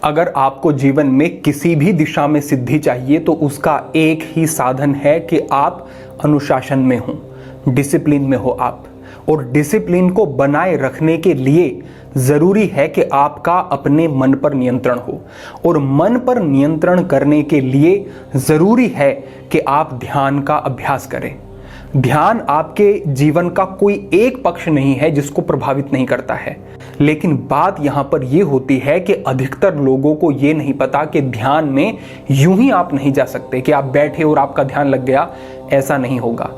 अगर आपको जीवन में किसी भी दिशा में सिद्धि चाहिए तो उसका एक ही साधन है कि आप अनुशासन में हो, डिसिप्लिन में हो आप। और डिसिप्लिन को बनाए रखने के लिए जरूरी है कि आपका अपने मन पर नियंत्रण हो, और मन पर नियंत्रण करने के लिए जरूरी है कि आप ध्यान का अभ्यास करें। ध्यान आपके जीवन का कोई एक पक्ष नहीं है जिसको प्रभावित नहीं करता है, लेकिन बात यहां पर यह होती है कि अधिकतर लोगों को यह नहीं पता कि ध्यान में यूं ही आप नहीं जा सकते कि आप बैठे और आपका ध्यान लग गया, ऐसा नहीं होगा।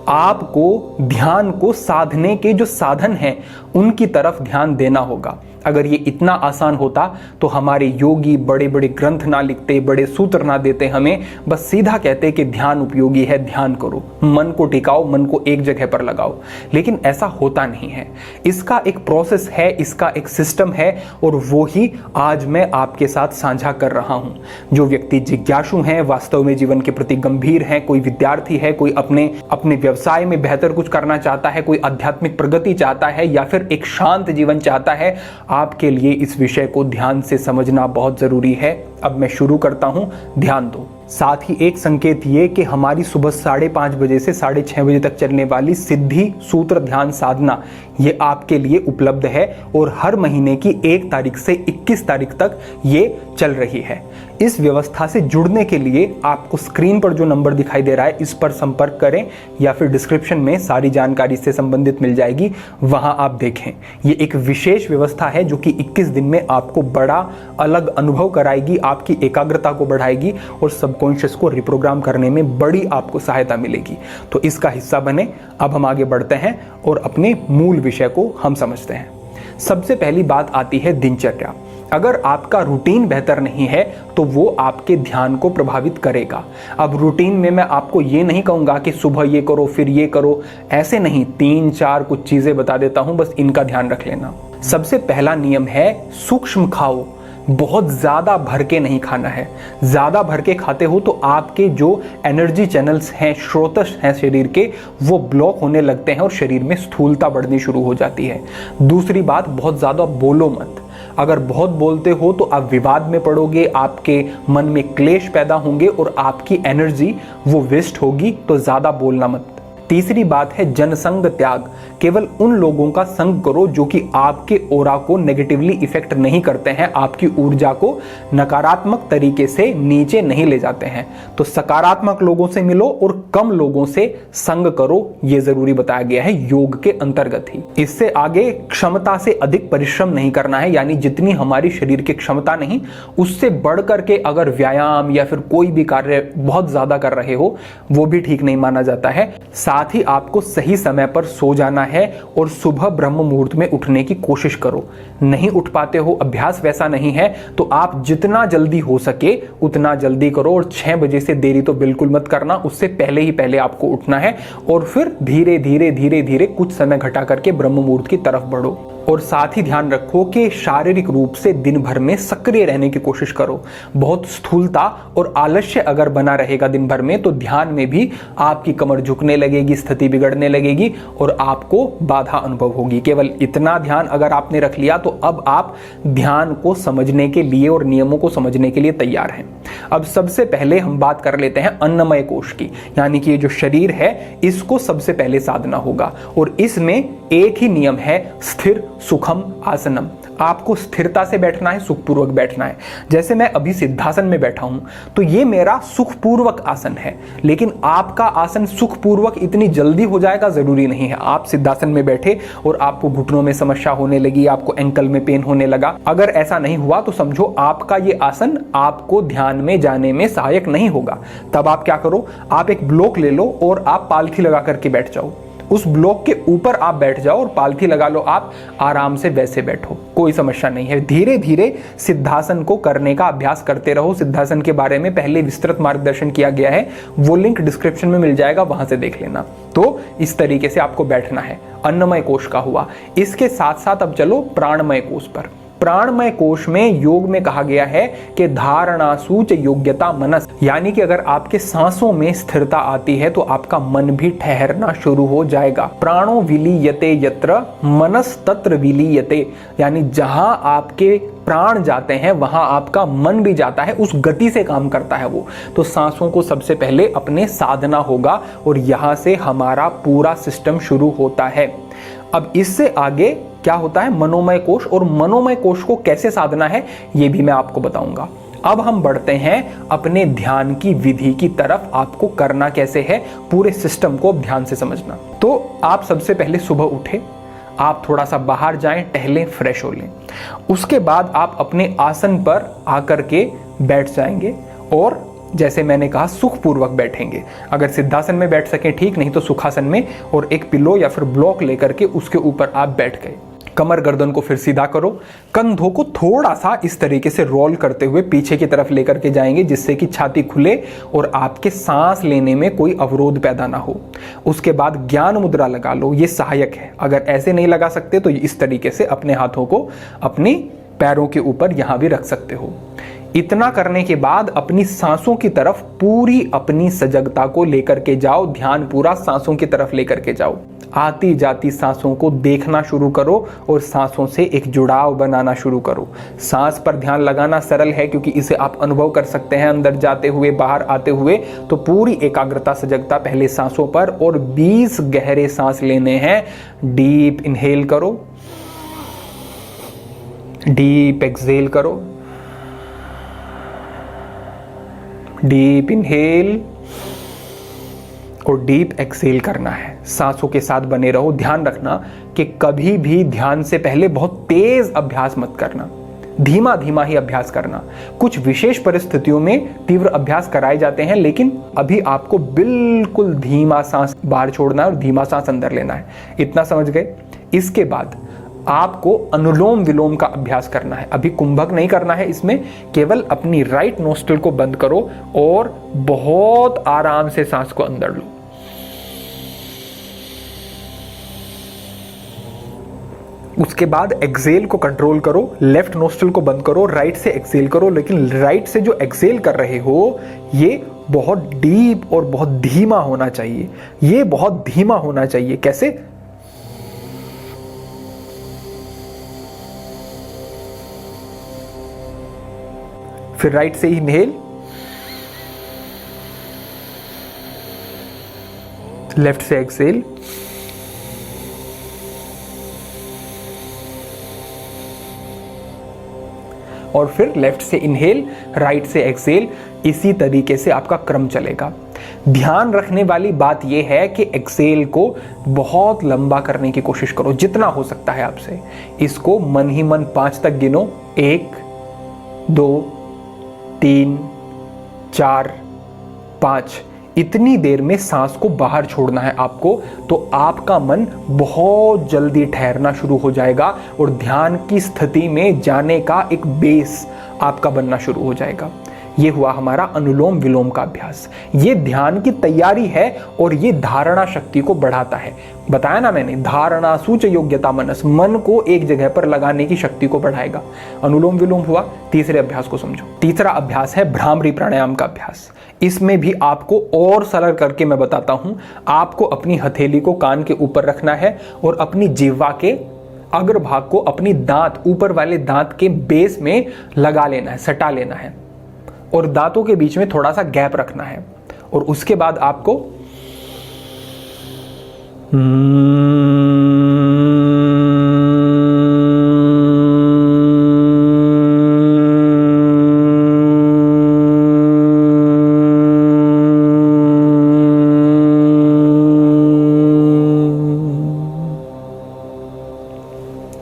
आपको ध्यान को साधने के जो साधन हैं उनकी तरफ ध्यान देना होगा। अगर ये इतना आसान होता तो हमारे योगी बड़े बड़े ग्रंथ ना लिखते, बड़े सूत्र ना देते हमें, बस सीधा कहते कि ध्यान उपयोगी है, ध्यान करो, मन को टिकाओ, मन को एक जगह पर लगाओ। लेकिन ऐसा होता नहीं है। इसका एक प्रोसेस है, इसका एक सिस्टम है, और वो ही आज मैं आपके साथ साझा कर रहा हूं। जो व्यक्ति जिज्ञासु हैं, वास्तव में जीवन के प्रति गंभीर हैं, कोई विद्यार्थी है, कोई अपने व्यवसाय में बेहतर कुछ करना चाहता है, कोई आध्यात्मिक प्रगति चाहता है, या फिर एक शांत जीवन चाहता है, आपके लिए इस विषय को ध्यान से समझना बहुत जरूरी है। अब मैं शुरू करता हूं, ध्यान दो। साथ ही एक संकेत ये कि हमारी सुबह 5:30 बजे से 6:30 बजे तक चलने वाली सिद्धि सूत्र ध्यान साधना ये आपके लिए उपलब्ध है, और हर महीने की 1 तारीख से 21 तारीख तक ये चल रही है। इस व्यवस्था से जुड़ने के लिए आपको स्क्रीन पर जो नंबर दिखाई दे रहा है इस पर संपर्क करें, या फिर डिस्क्रिप्शन में सारी जानकारी से संबंधित मिल जाएगी, वहां आप देखें। ये एक विशेष व्यवस्था है जो कि 21 दिन में आपको बड़ा अलग अनुभव कराएगी, आपकी एकाग्रता को बढ़ाएगी और सबकॉन्शियस को रिप्रोग्राम करने में बड़ी आपको सहायता मिलेगी। तो इसका हिस्सा बने। अब हम आगे बढ़ते हैं और अपने मूल विषय को हम समझते हैं। सबसे पहली बात आती है दिनचर्या। अगर आपका रूटीन बेहतर नहीं है तो वो आपके ध्यान को प्रभावित करेगा। अब रूटीन में मैं आपको ये नहीं कहूंगा कि सुबह ये करो फिर ये करो, ऐसे नहीं, 3-4 कुछ चीजें बता देता हूं, बस इनका ध्यान रख लेना। सबसे पहला नियम है सूक्ष्म खाओ, बहुत ज्यादा भर के नहीं खाना है। ज्यादा भर के खाते हो तो आपके जो एनर्जी चैनल्स हैं, स्रोतस हैं शरीर के, वो ब्लॉक होने लगते हैं और शरीर में स्थूलता बढ़नी शुरू हो जाती है। दूसरी बात, बहुत ज्यादा बोलो मत। अगर बहुत बोलते हो तो आप विवाद में पड़ोगे, आपके मन में क्लेश पैदा होंगे और आपकी एनर्जी वो वेस्ट होगी, तो ज्यादा बोलना मत। तीसरी बात है जनसंग त्याग। केवल उन लोगों का संग करो जो कि आपके ऑरा को नेगेटिवली इफेक्ट नहीं करते हैं, आपकी ऊर्जा को नकारात्मक तरीके से नीचे नहीं ले जाते हैं। तो सकारात्मक लोगों से मिलो और कम लोगों से संग करो, यह जरूरी बताया गया है योग के अंतर्गत ही। इससे आगे क्षमता से अधिक परिश्रम नहीं करना है, यानी जितनी हमारी शरीर की क्षमता नहीं उससे बढ़ करके अगर व्यायाम या फिर कोई भी कार्य बहुत ज्यादा कर रहे हो वो भी ठीक नहीं माना जाता है। साथ ही आपको सही समय पर सो जाना है और सुबह ब्रह्म मुहूर्त में उठने की कोशिश करो। नहीं उठ पाते हो, अभ्यास वैसा नहीं है, तो आप जितना जल्दी हो सके उतना जल्दी करो, और 6 बजे से देरी तो बिल्कुल मत करना। उससे पहले ही पहले आपको उठना है और फिर धीरे धीरे कुछ समय घटा करके ब्रह्म मुहूर्त की तरफ बढ़ो। और साथ ही ध्यान रखो कि शारीरिक रूप से दिन भर में सक्रिय रहने की कोशिश करो। बहुत स्थूलता और आलस्य अगर बना रहेगा दिन भर में तो ध्यान में भी आपकी कमर झुकने लगेगी, स्थिति बिगड़ने लगेगी और आपको बाधा अनुभव होगी। केवल इतना ध्यान अगर आपने रख लिया तो अब आप ध्यान को समझने के लिए और नियमों को समझने के लिए तैयार हैं। अब सबसे पहले हम बात कर लेते हैं अन्नमय कोश की, यानी कि ये जो शरीर है इसको सबसे पहले साधना होगा, और इसमें एक ही नियम है, स्थिर सुखम आसनम। आपको स्थिरता से बैठना है, सुखपूर्वक बैठना है। जैसे मैं अभी सिद्धासन में बैठा हूं तो ये मेरा सुखपूर्वक आसन है, लेकिन आपका आसन सुखपूर्वक इतनी जल्दी हो जाएगा जरूरी नहीं है। आप सिद्धासन में बैठे और आपको घुटनों में समस्या होने लगी, आपको एंकल में पेन होने लगा, अगर ऐसा नहीं हुआ तो समझो आपका ये आसन आपको ध्यान में जाने में सहायक नहीं होगा। तब आप क्या करो, आप एक ब्लॉक ले लो और आप पालथी लगा करके बैठ जाओ। उस ब्लॉक के ऊपर आप बैठ जाओ और पालथी लगा लो, आप आराम से वैसे बैठो, कोई समस्या नहीं है। धीरे धीरे सिद्धासन को करने का अभ्यास करते रहो। सिद्धासन के बारे में पहले विस्तृत मार्गदर्शन किया गया है, वो लिंक डिस्क्रिप्शन में मिल जाएगा, वहां से देख लेना। तो इस तरीके से आपको बैठना है। अन्नमय कोश का हुआ। इसके साथ साथ अब चलो प्राणमय कोश पर। प्राणमय कोश में योग में कहा गया है कि धारणा सूच योग्यता मनस, यानी कि अगर आपके सांसों में स्थिरता आती है तो आपका मन भी ठहरना शुरू हो जाएगा। प्राणो विलीयते यत्र मनस तत्र विलीयते, यानी जहां आपके प्राण जाते हैं वहां आपका मन भी जाता है, उस गति से काम करता है वो। तो सांसों को सबसे पहले अपने साधना होगा और यहां से हमारा पूरा सिस्टम शुरू होता है। अब इससे आगे क्या होता है, मनोमय कोश, और मनोमय कोश को कैसे साधना है ये भी मैं आपको बताऊंगा। अब हम बढ़ते हैं अपने ध्यान की विधि की तरफ। आपको करना कैसे है, पूरे सिस्टम को ध्यान से समझना। तो आप सबसे पहले सुबह उठे, आप थोड़ा सा बाहर जाएं, टहलें, फ्रेश हो लें। उसके बाद आप अपने आसन पर आकर के बैठ जाएंगे और जैसे मैंने कहा सुखपूर्वक बैठेंगे। अगर सिद्धासन में बैठ सकें ठीक, नहीं तो सुखासन में, और एक पिलो या फिर ब्लॉक लेकर के उसके ऊपर आप बैठ गए। कमर गर्दन को फिर सीधा करो, कंधों को थोड़ा सा इस तरीके से रोल करते हुए पीछे की तरफ लेकर के जाएंगे जिससे कि छाती खुले और आपके सांस लेने में कोई अवरोध पैदा ना हो। उसके बाद ज्ञान मुद्रा लगा लो, ये सहायक है। अगर ऐसे नहीं लगा सकते तो इस तरीके से अपने हाथों को अपनी पैरों के ऊपर यहां भी रख सकते हो। इतना करने के बाद अपनी सांसों की तरफ पूरी अपनी सजगता को लेकर के जाओ, ध्यान पूरा सांसों की तरफ लेकर के जाओ। आती जाती सांसों को देखना शुरू करो और सांसों से एक जुड़ाव बनाना शुरू करो। सांस पर ध्यान लगाना सरल है क्योंकि इसे आप अनुभव कर सकते हैं अंदर जाते हुए, बाहर आते हुए। तो पूरी एकाग्रता सजगता पहले सांसों पर, और 20 गहरे सांस लेने हैं। डीप इनहेल करो, डीप एक्सहेल करो, डीप इनहेल और डीप एक्सहेल करना है। सांसों के साथ बने रहो। ध्यान रखना कि कभी भी ध्यान से पहले बहुत तेज अभ्यास मत करना, धीमा धीमा ही अभ्यास करना। कुछ विशेष परिस्थितियों में तीव्र अभ्यास कराए जाते हैं, लेकिन अभी आपको बिल्कुल धीमा सांस बाहर छोड़ना है और धीमा सांस अंदर लेना है। इतना समझ गए। इसके बाद आपको अनुलोम विलोम का अभ्यास करना है। अभी कुंभक नहीं करना है, इसमें केवल अपनी राइट नोस्ट्रिल को बंद करो और बहुत आराम से सांस को अंदर लो। उसके बाद एक्सेल को कंट्रोल करो, लेफ्ट नोस्ट्रिल को बंद करो, राइट से एक्सेल करो। लेकिन राइट से जो एक्सेल कर रहे हो ये बहुत डीप और बहुत धीमा होना चाहिए। ये बहुत धीमा होना चाहिए। कैसे? फिर राइट से इनहेल, लेफ्ट से एक्सेल, और फिर लेफ्ट से इनहेल, राइट से एक्सेल। इसी तरीके से आपका क्रम चलेगा। ध्यान रखने वाली बात यह है कि एक्सेल को बहुत लंबा करने की कोशिश करो जितना हो सकता है आपसे। इसको मन ही मन 5 तक गिनो। 1 2 3 4 5। इतनी देर में सांस को बाहर छोड़ना है आपको। तो आपका मन बहुत जल्दी ठहरना शुरू हो जाएगा और ध्यान की स्थिति में जाने का एक बेस आपका बनना शुरू हो जाएगा। ये हुआ हमारा अनुलोम विलोम का अभ्यास। ये ध्यान की तैयारी है और ये धारणा शक्ति को बढ़ाता है। बताया ना मैंने, धारणा सूच योग्यता मनस, मन को एक जगह पर लगाने की शक्ति को बढ़ाएगा। अनुलोम विलोम हुआ। तीसरे अभ्यास को समझो। तीसरा अभ्यास है भ्रामरी प्राणायाम का अभ्यास। इसमें भी आपको और सरल करके मैं बताता हूं। आपको अपनी हथेली को कान के ऊपर रखना है और अपनी जिह्वा के अग्रभाग को अपनी दांत, ऊपर वाले दांत के बेस में लगा लेना है, सटा लेना है, और दांतों के बीच में थोड़ा सा गैप रखना है। और उसके बाद आपको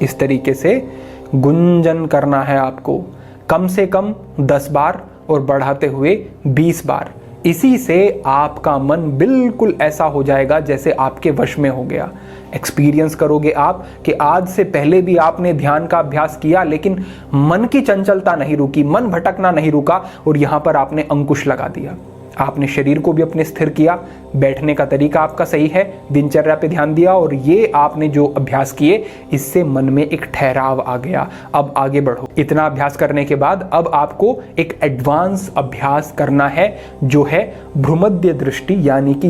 इस तरीके से गुंजन करना है आपको, कम से कम 10 बार और बढ़ाते हुए 20 बार। इसी से आपका मन बिल्कुल ऐसा हो जाएगा जैसे आपके वश में हो गया। एक्सपीरियंस करोगे आप कि आज से पहले भी आपने ध्यान का अभ्यास किया लेकिन मन की चंचलता नहीं रुकी, मन भटकना नहीं रुका और यहां पर आपने अंकुश लगा दिया। आपने शरीर को भी अपने स्थिर किया, बैठने का तरीका आपका सही है, दिनचर्या पे ध्यान दिया, और ये आपने जो अभ्यास किए इससे मन में एक ठहराव आ गया। अब आगे बढ़ो। इतना अभ्यास करने के बाद अब आपको एक एडवांस अभ्यास करना है, जो है भ्रूमध्य दृष्टि, यानी कि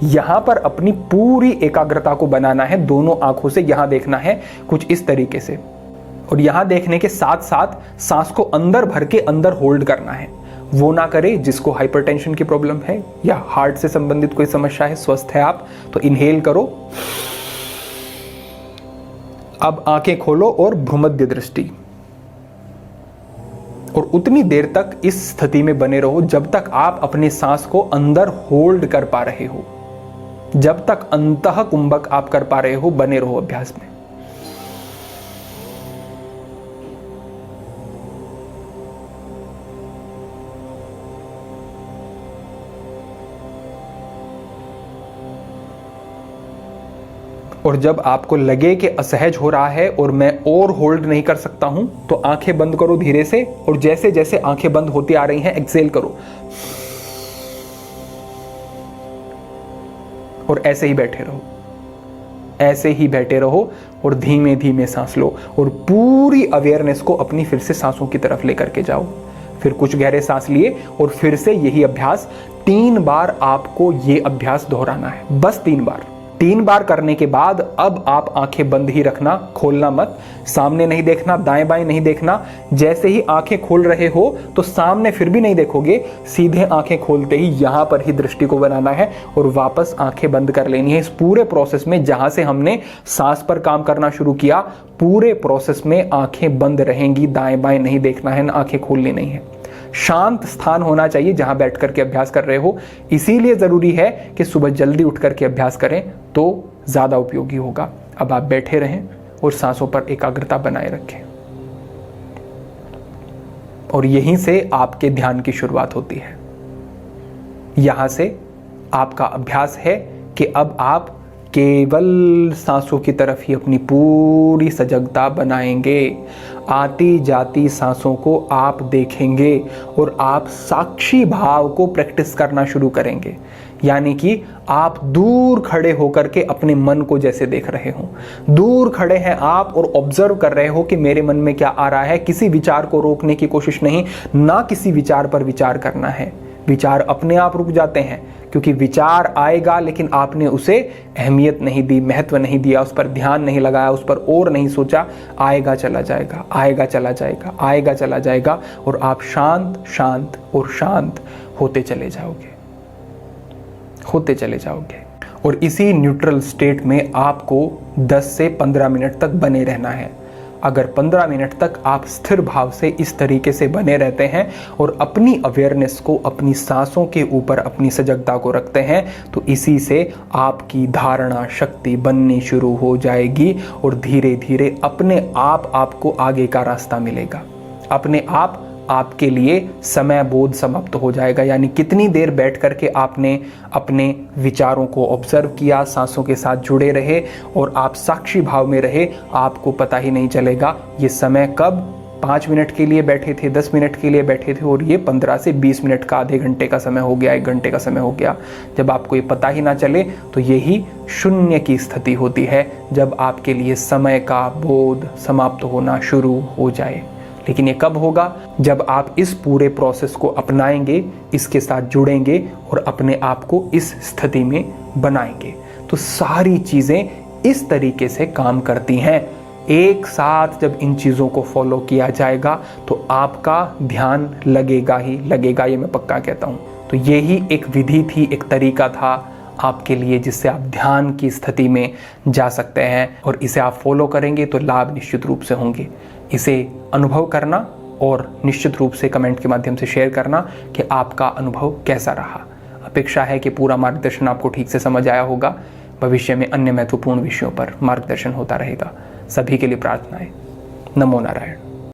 यहां पर अपनी पूरी एकाग्रता को बनाना है। दोनों आंखों से यहां देखना है कुछ इस तरीके से, और यहां देखने के साथ साथ सांस को अंदर भर के अंदर होल्ड करना है। वो ना करे जिसको हाइपरटेंशन की प्रॉब्लम है या हार्ट से संबंधित कोई समस्या है, स्वस्थ है आप तो इनहेल करो। अब आंखें खोलो और भ्रूमध्य दृष्टि, और उतनी देर तक इस स्थिति में बने रहो जब तक आप अपने सांस को अंदर होल्ड कर पा रहे हो, जब तक अंतः कुंभक आप कर पा रहे हो, बने रहो अभ्यास में। और जब आपको लगे कि असहज हो रहा है और मैं और होल्ड नहीं कर सकता हूं, तो आंखें बंद करो धीरे से, और जैसे जैसे आंखें बंद होती आ रही हैं एक्सेल करो, और ऐसे ही बैठे रहो, ऐसे ही बैठे रहो, और धीमे धीमे सांस लो, और पूरी अवेयरनेस को अपनी फिर से सांसों की तरफ लेकर के जाओ। फिर कुछ गहरे सांस लिए, और फिर से यही अभ्यास 3 बार आपको ये अभ्यास दोहराना है, बस 3 बार। 3 बार करने के बाद अब आप आंखें बंद ही रखना, खोलना मत, सामने नहीं देखना, दाएं बाएं नहीं देखना। जैसे ही आंखें खोल रहे हो तो सामने फिर भी नहीं देखोगे, सीधे आंखें खोलते ही यहां पर ही दृष्टि को बनाना है और वापस आंखें बंद कर लेनी है। इस पूरे प्रोसेस में जहां से हमने सांस पर काम करना शुरू किया, पूरे प्रोसेस में आंखें बंद रहेंगी, दाएं बाएं नहीं देखना है, आंखें खोलनी नहीं है। शांत स्थान होना चाहिए जहां बैठ करके अभ्यास कर रहे हो। इसीलिए जरूरी है कि सुबह जल्दी उठ करके अभ्यास करें तो ज्यादा उपयोगी होगा। अब आप बैठे रहें और सांसों पर एकाग्रता बनाए रखें, और यहीं से आपके ध्यान की शुरुआत होती है। यहां से आपका अभ्यास है कि अब आप केवल सांसों की तरफ ही अपनी पूरी सजगता बनाएंगे। आती जाती सांसों को आप देखेंगे और आप साक्षी भाव को प्रैक्टिस करना शुरू करेंगे। यानी कि आप दूर खड़े होकर के अपने मन को जैसे देख रहे हो, दूर खड़े हैं आप और ऑब्जर्व कर रहे हो कि मेरे मन में क्या आ रहा है। किसी विचार को रोकने की कोशिश नहीं, ना किसी विचार पर विचार करना है। विचार अपने आप रुक जाते हैं, क्योंकि विचार आएगा लेकिन आपने उसे अहमियत नहीं दी, महत्व नहीं दिया, उस पर ध्यान नहीं लगाया, उस पर और नहीं सोचा। आएगा चला जाएगा, आएगा चला जाएगा, आएगा चला जाएगा, और आप शांत शांत और शांत होते चले जाओगे, होते चले जाओगे। और इसी न्यूट्रल स्टेट में आपको 10 से 15 मिनट तक बने रहना है। अगर 15 मिनट तक आप स्थिर भाव से इस तरीके से बने रहते हैं और अपनी अवेयरनेस को अपनी सांसों के ऊपर, अपनी सजगता को रखते हैं, तो इसी से आपकी धारणा शक्ति बननी शुरू हो जाएगी और धीरे धीरे अपने आप आपको आगे का रास्ता मिलेगा। अपने आप आपके लिए समय बोध समाप्त हो जाएगा। यानी कितनी देर बैठ करके आपने अपने विचारों को ऑब्जर्व किया, सांसों के साथ जुड़े रहे और आप साक्षी भाव में रहे, आपको पता ही नहीं चलेगा ये समय कब 5 मिनट के लिए बैठे थे, 10 मिनट के लिए बैठे थे, और ये 15 से 20 मिनट का, आधे घंटे का समय हो गया, 1 घंटे का समय हो गया। जब आपको ये पता ही ना चले तो यही शून्य की स्थिति होती है, जब आपके लिए समय का बोध समाप्त होना शुरू हो जाए। लेकिन ये कब होगा? जब आप इस पूरे प्रोसेस को अपनाएंगे, इसके साथ जुड़ेंगे और अपने आप को इस स्थिति में बनाएंगे। तो सारी चीजें इस तरीके से काम करती हैं। एक साथ जब इन चीज़ों को फॉलो किया जाएगा तो आपका ध्यान लगेगा ही लगेगा, ये मैं पक्का कहता हूँ। तो यही एक विधि थी, एक तरीका था आपके लिए, जिससे आप ध्यान की स्थिति में जा सकते हैं, और इसे आप फॉलो करेंगे तो लाभ निश्चित रूप से होंगे। इसे अनुभव करना और निश्चित रूप से कमेंट के माध्यम से शेयर करना कि आपका अनुभव कैसा रहा। अपेक्षा है कि पूरा मार्गदर्शन आपको ठीक से समझ आया होगा। भविष्य में अन्य महत्वपूर्ण विषयों पर मार्गदर्शन होता रहेगा। सभी के लिए प्रार्थनाएं। नमो नारायण।